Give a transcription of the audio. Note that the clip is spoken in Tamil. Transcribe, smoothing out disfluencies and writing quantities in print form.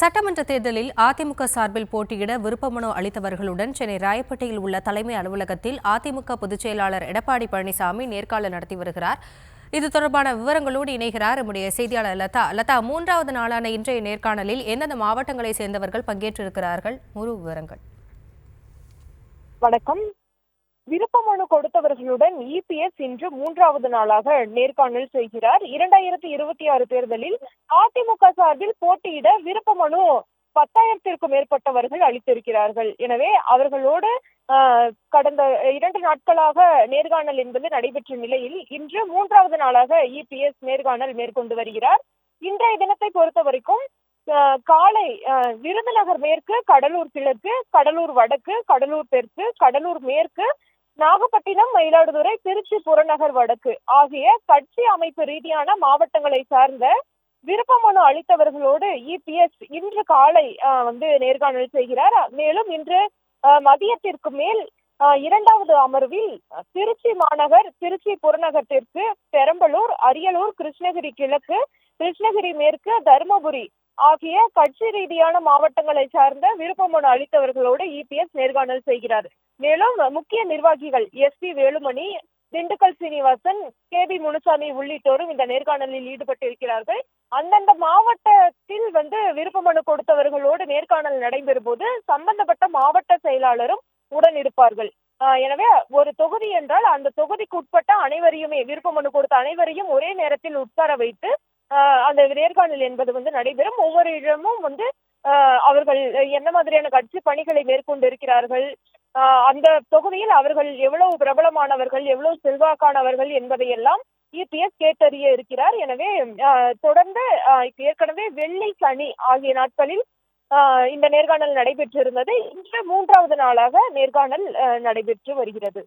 சட்டமன்ற தேர்தலில் அதிமுக சார்பில் போட்டியிட விருப்பமனு அளித்தவர்களுடன் சென்னை ராயப்பேட்டையில் உள்ள தலைமை அலுவலகத்தில் அதிமுக பொதுச் செயலாளர் எடப்பாடி பழனிசாமி நேர்காணல் நடத்தி வருகிறார். இது தொடர்பான விவரங்களோடு இணைகிறார் நம்முடைய செய்தியாளர் லதா. மூன்றாவது நாளான இன்றைய நேர்காணலில் எந்தெந்த மாவட்டங்களை சேர்ந்தவர்கள் பங்கேற்றிருக்கிறார்கள்? முழு விவரங்கள். வணக்கம். விருப்பமனு கொடுத்தவர்களுடன் இபிஎஸ் இன்று மூன்றாவது நாளாக நேர்காணல் செய்கிறார். 2026 தேர்தலில் அதிமுக சார்பில் போட்டியிட விருப்பமனு 10,000த்திற்கும் மேற்பட்டவர்கள் அளித்திருக்கிறார்கள். எனவே அவர்களோடு கடந்த 2 நாட்களாக நேர்காணல் என்பது நடைபெற்ற நிலையில் இன்று மூன்றாவது நாளாக இபிஎஸ் நேர்காணல் மேற்கொண்டு வருகிறார். இன்றைய தினத்தை பொறுத்த வரைக்கும் காலை விருதுநகர் மேற்கு, கடலூர் கிழக்கு, கடலூர் வடக்கு, கடலூர் தெற்கு, கடலூர் மேற்கு, நாகப்பட்டினம், மயிலாடுதுறை, திருச்சி புறநகர் வடக்கு ஆகிய கட்சி அமைப்பு ரீதியான மாவட்டங்களை சார்ந்த விருப்பமனு அளித்தவர்களோடு இபிஎஸ் இன்று காலை நேர்காணல் செய்கிறார். மேலும் இன்று மதியத்திற்கு மேல் இரண்டாவது அமர்வில் திருச்சி மாநகர், திருச்சி புறநகர் தெற்கு, பெரம்பலூர், அரியலூர், கிருஷ்ணகிரி கிழக்கு, கிருஷ்ணகிரி மேற்கு, தருமபுரி ஆகிய கட்சி ரீதியான மாவட்டங்களை சார்ந்த விருப்பமனு அளித்தவர்களோடு இபிஎஸ் நேர்காணல் செய்கிறார். மேலும் முக்கிய நிர்வாகிகள் எஸ்பி வேலுமணி, திண்டுக்கல் சீனிவாசன், கேபி முனுசாமி உள்ளிட்டோரும் இந்த நேர்காணலில் ஈடுபட்டிருக்கிறார்கள். அந்தந்த மாவட்டத்தில் விருப்பமனு கொடுத்தவர்களோடு நேர்காணல் நடைபெறும் போது சம்பந்தப்பட்ட மாவட்ட செயலாளரும் உடன் இருப்பார்கள். எனவே ஒரு தொகுதி என்றால் அந்த தொகுதிக்கு உட்பட்ட அனைவரையுமே, விருப்பமனு கொடுத்த அனைவரையும் ஒரே நேரத்தில் உட்கார வைத்து அந்த நேர்காணல் என்பது நடைபெறும். ஒவ்வொரு இடமும் அவர்கள் என்ன மாதிரியான கட்சி பணிகளை மேற்கொண்டு இருக்கிறார்கள், அந்த தொகுதியில் அவர்கள் எவ்வளவு பிரபலமானவர்கள், எவ்வளவு செல்வாக்கானவர்கள் என்பதையெல்லாம் இபிஎஸ் கேட்டறிய இருக்கிறார். எனவே தொடர்ந்து ஏற்கனவே வெள்ளி, சனி ஆகிய நாட்களில் இந்த நேர்காணல் நடைபெற்றிருந்தது. இன்று மூன்றாவது நாளாக நேர்காணல் நடைபெற்று வருகிறது.